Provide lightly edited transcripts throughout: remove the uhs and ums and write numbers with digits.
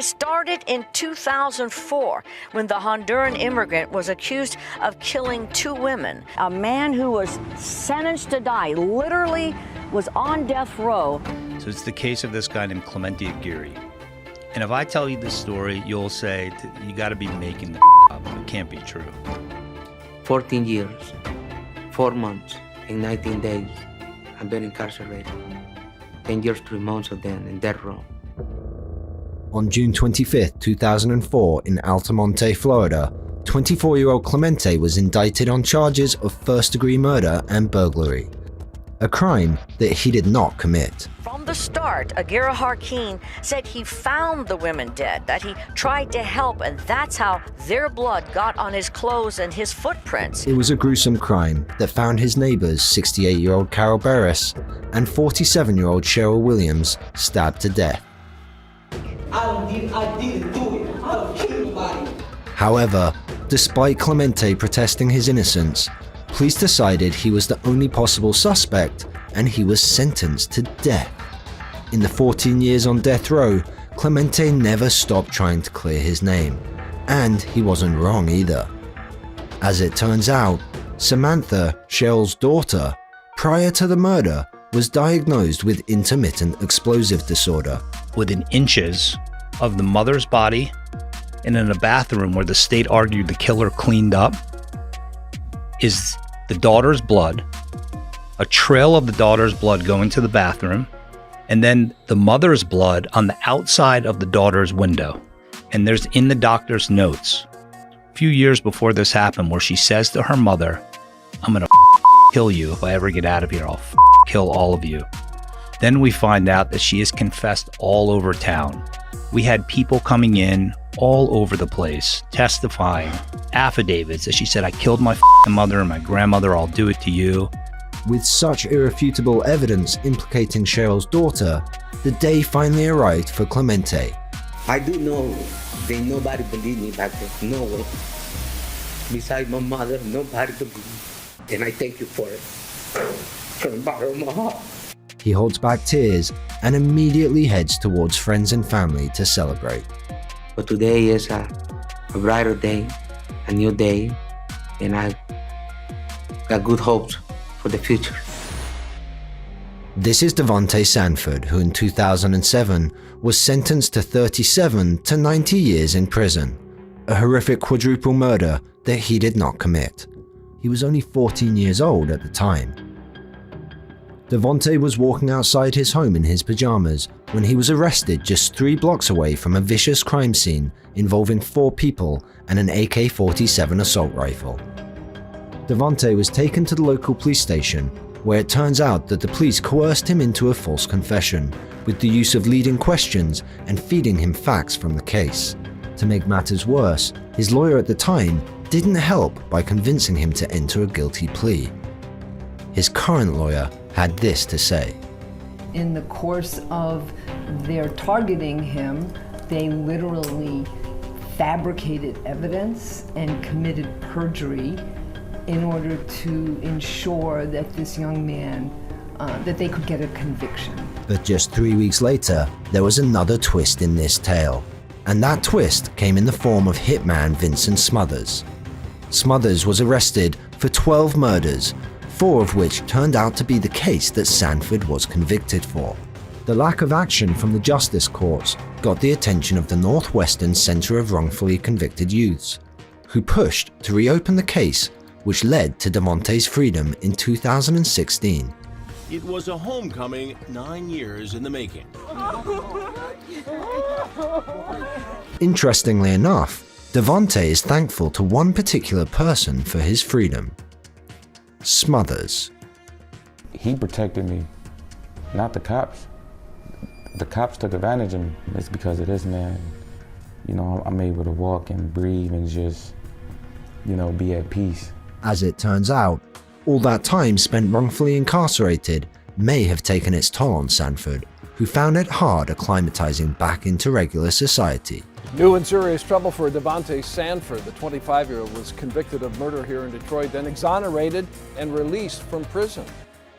It started in 2004 when the Honduran immigrant was accused of killing 2 women. A man who was sentenced to die literally was on death row. So it's the case of this guy named Clemente Aguirre. And if I tell you this story, you'll say, you got to be making the up. It can't be true. 14 years, 4 months, and 19 days I've been incarcerated. 10 years, 3 months of them in death row. On June 25, 2004, in Altamonte, Florida, 24-year-old Clemente was indicted on charges of first-degree murder and burglary, a crime that he did not commit. From the start, Aguirre Harkin said he found the women dead, that he tried to help, and that's how their blood got on his clothes and his footprints. It was a gruesome crime that found his neighbors, 68-year-old Carol Barris and 47-year-old Cheryl Williams, stabbed to death. I didn't do it. I don't kill nobody. However, despite Clemente protesting his innocence, police decided he was the only possible suspect and he was sentenced to death. In the 14 years on death row, Clemente never stopped trying to clear his name, and he wasn't wrong either. As it turns out, Samantha, Cheryl's daughter, prior to the murder, was diagnosed with intermittent explosive disorder. Within inches of the mother's body and in a bathroom where the state argued the killer cleaned up is the daughter's blood, a trail of the daughter's blood going to the bathroom, and then the mother's blood on the outside of the daughter's window. And there's in the doctor's notes, a few years before this happened, where she says to her mother, "I'm gonna kill you if I ever get out of here. I'll kill all of you." Then we find out that she has confessed all over town. We had people coming in all over the place, testifying, affidavits that she said, "I killed my mother and my grandmother, I'll do it to you." With such irrefutable evidence implicating Cheryl's daughter, the day finally arrived for Clemente. I do know that nobody believed me back then. No way. Besides my mother, nobody believed me. And I thank you for it. From the bottom of my heart. He holds back tears and immediately heads towards friends and family to celebrate. But today is a brighter day, a new day, and I got good hopes for the future. This is Devontae Sanford, who in 2007 was sentenced to 37 to 90 years in prison, a horrific quadruple murder that he did not commit. He was only 14 years old at the time. Devontae was walking outside his home in his pajamas when he was arrested just 3 blocks away from a vicious crime scene involving 4 people and an AK-47 assault rifle. Devontae was taken to the local police station, where it turns out that the police coerced him into a false confession with the use of leading questions and feeding him facts from the case. To make matters worse, his lawyer at the time didn't help by convincing him to enter a guilty plea. His current lawyer had this to say. In the course of their targeting him, they literally fabricated evidence and committed perjury in order to ensure that this young man, that they could get a conviction. But just 3 weeks later, there was another twist in this tale. And that twist came in the form of hitman Vincent Smothers. Smothers was arrested for 12 murders, 4 of which turned out to be the case that Sanford was convicted for. The lack of action from the justice courts got the attention of the Northwestern Center of Wrongfully Convicted Youths, who pushed to reopen the case, which led to Devontae's freedom in 2016. It was a homecoming 9 years in the making. Interestingly enough, Devontae is thankful to one particular person for his freedom: Smothers. He protected me, not the cops. The cops took advantage of me. It's because of this man. You know, I'm able to walk and breathe and just, you know, be at peace. As it turns out, all that time spent wrongfully incarcerated may have taken its toll on Sanford, who found it hard acclimatizing back into regular society. New and serious trouble for Devontae Sanford. The 25-year-old was convicted of murder here in Detroit, then exonerated and released from prison.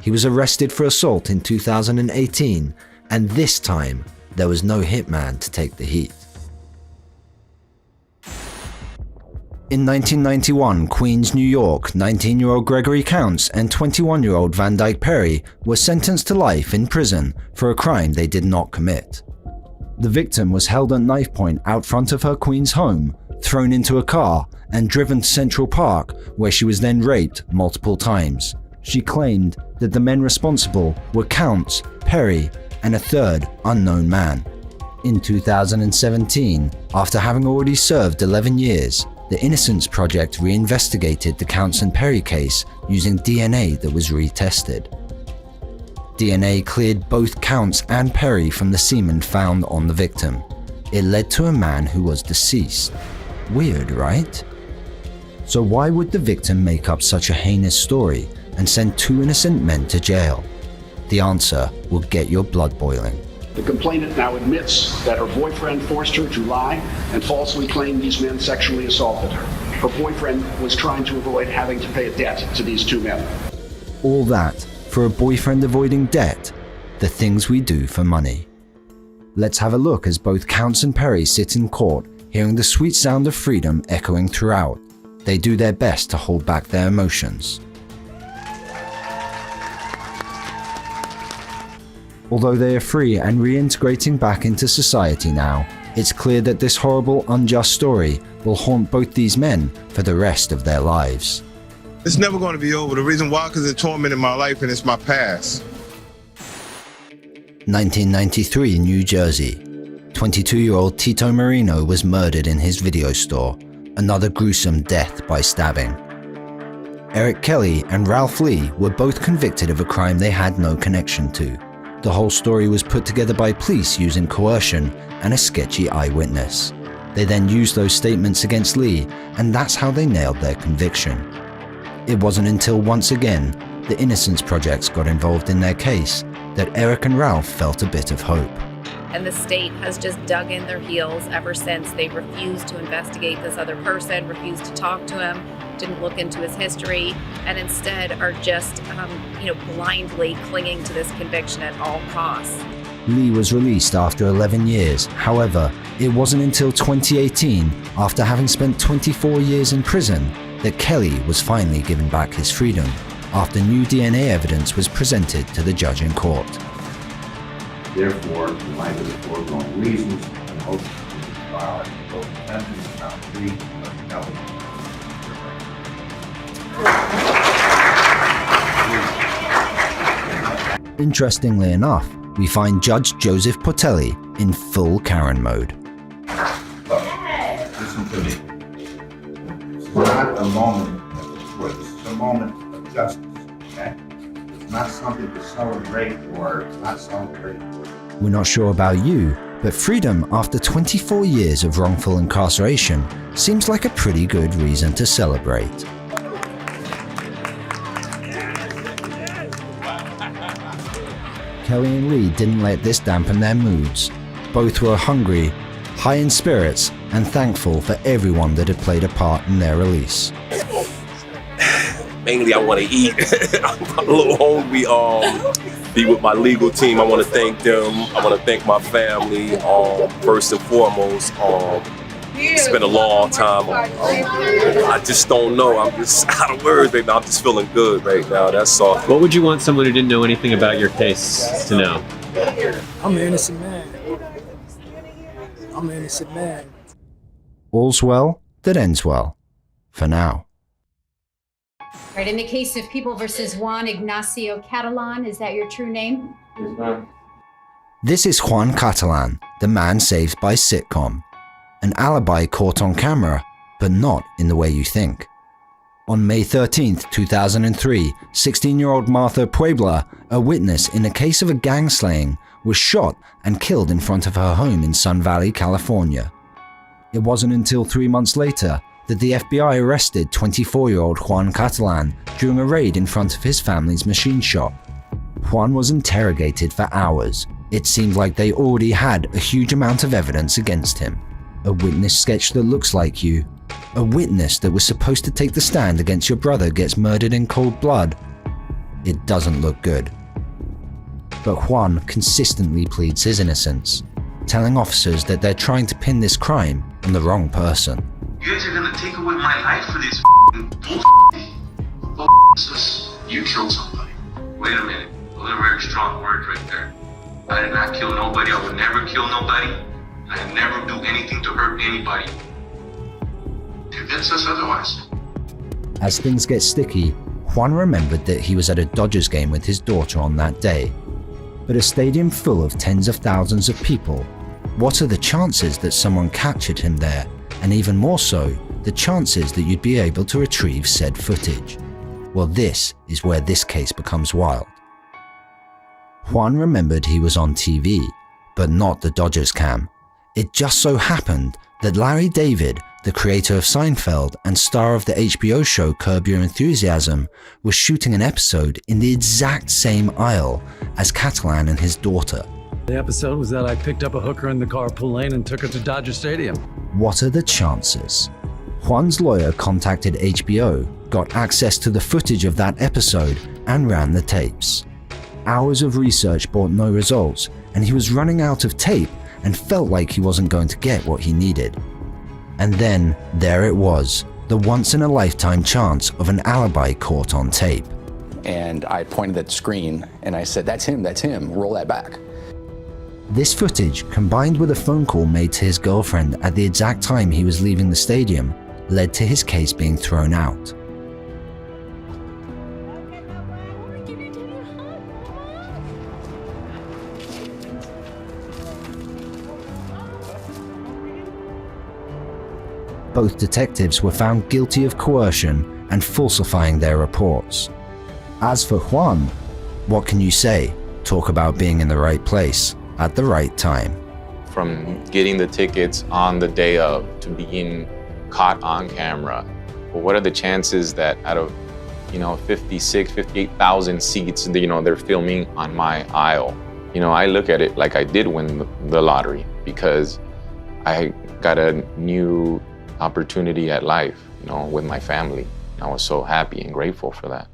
He was arrested for assault in 2018, and this time, there was no hitman to take the heat. In 1991, Queens, New York, 19-year-old Gregory Counts and 21-year-old Van Dyke Perry were sentenced to life in prison for a crime they did not commit. The victim was held at knife point out front of her Queens home, thrown into a car, and driven to Central Park, where she was then raped multiple times. She claimed that the men responsible were Counts, Perry, and a third unknown man. In 2017, after having already served 11 years, the Innocence Project reinvestigated the Counts and Perry case using DNA that was retested. DNA cleared both Counts and Perry from the semen found on the victim. It led to a man who was deceased. Weird, right? So why would the victim make up such a heinous story and send two innocent men to jail? The answer will get your blood boiling. The complainant now admits that her boyfriend forced her to lie and falsely claimed these men sexually assaulted her. Her boyfriend was trying to avoid having to pay a debt to these two men. All that for a boyfriend avoiding debt, the things we do for money. Let's have a look as both Counts and Perry sit in court, hearing the sweet sound of freedom echoing throughout. They do their best to hold back their emotions. Although they are free and reintegrating back into society now, it's clear that this horrible, unjust story will haunt both these men for the rest of their lives. It's never going to be over. The reason why, because it tormented my life and it's my past. 1993, New Jersey. 22-year-old Tito Marino was murdered in his video store, another gruesome death by stabbing. Eric Kelly and Ralph Lee were both convicted of a crime they had no connection to. The whole story was put together by police using coercion and a sketchy eyewitness. They then used those statements against Lee, and that's how they nailed their conviction. It wasn't until once again the Innocence Project got involved in their case that Eric and Ralph felt a bit of hope. And the state has just dug in their heels ever since. They refused to investigate this other person, refused to talk to him, didn't look into his history, and instead are just, blindly clinging to this conviction at all costs. Lee was released after 11 years. However, it wasn't until 2018, after having spent 24 years in prison, that Kelly was finally given back his freedom, after new DNA evidence was presented to the judge in court. Therefore, in light of the foregoing reasons, the motion to file a both sentence count 3 of Kelly. Interestingly enough, we find Judge Joseph Portelli in full Karen mode. Look, listen to me. It's not a moment of choice. It's a moment of justice, okay? It's not something to celebrate or not celebrate. We're not sure about you, but freedom after 24 years of wrongful incarceration seems like a pretty good reason to celebrate. Kelly and Lee didn't let this dampen their moods. Both were hungry, high in spirits, and thankful for everyone that had played a part in their release. Mainly, I want to eat. I'm a little hungry. Be with my legal team. I want to thank them. I want to thank my family. First and foremost, it's been a long time. I just don't know. I'm just out of words right now. I'm just feeling good right now. That's all. What would you want someone who didn't know anything about your case to know? I'm an innocent man. I'm an innocent man. All's well that ends well. For now. Right, in the case of People versus Juan Ignacio Catalan, is that your true name? Yes, ma'am. This is Juan Catalan, the man saved by sitcom. An alibi caught on camera, but not in the way you think. On May 13th, 2003, 16-year-old Martha Puebla, a witness in a case of a gang slaying, was shot and killed in front of her home in Sun Valley, California. It wasn't until 3 months later that the FBI arrested 24-year-old Juan Catalan during a raid in front of his family's machine shop. Juan was interrogated for hours. It seemed like they already had a huge amount of evidence against him. A witness sketch that looks like you. A witness that was supposed to take the stand against your brother gets murdered in cold blood. It doesn't look good. But Juan consistently pleads his innocence, telling officers that they're trying to pin this crime on the wrong person. You guys are gonna take away my life for this bullshit. You killed somebody. Wait a minute. Those are very strong words right there. I did not kill nobody. I would never kill nobody. I never do anything to hurt anybody. Convince us otherwise. As things get sticky, Juan remembered that he was at a Dodgers game with his daughter on that day. But a stadium full of tens of thousands of people, what are the chances that someone captured him there? And even more so, the chances that you'd be able to retrieve said footage? Well, this is where this case becomes wild. Juan remembered he was on TV, but not the Dodgers cam. It just so happened that Larry David, the creator of Seinfeld and star of the HBO show Curb Your Enthusiasm, was shooting an episode in the exact same aisle as Catalan and his daughter. The episode was that I picked up a hooker in the carpool lane and took her to Dodger Stadium. What are the chances? Juan's lawyer contacted HBO, got access to the footage of that episode, and ran the tapes. Hours of research brought no results, and he was running out of tape and felt like he wasn't going to get what he needed. And then, there it was, the once-in-a-lifetime chance of an alibi caught on tape. And I pointed at the screen and I said, that's him, roll that back. This footage, combined with a phone call made to his girlfriend at the exact time he was leaving the stadium, led to his case being thrown out. Both detectives were found guilty of coercion and falsifying their reports. As for Juan, what can you say? Talk about being in the right place at the right time. From getting the tickets on the day of to being caught on camera, well, what are the chances that out of 58,000 seats, they're filming on my aisle? I look at it like I did win the lottery because I got a new opportunity at life, with my family. I was so happy and grateful for that.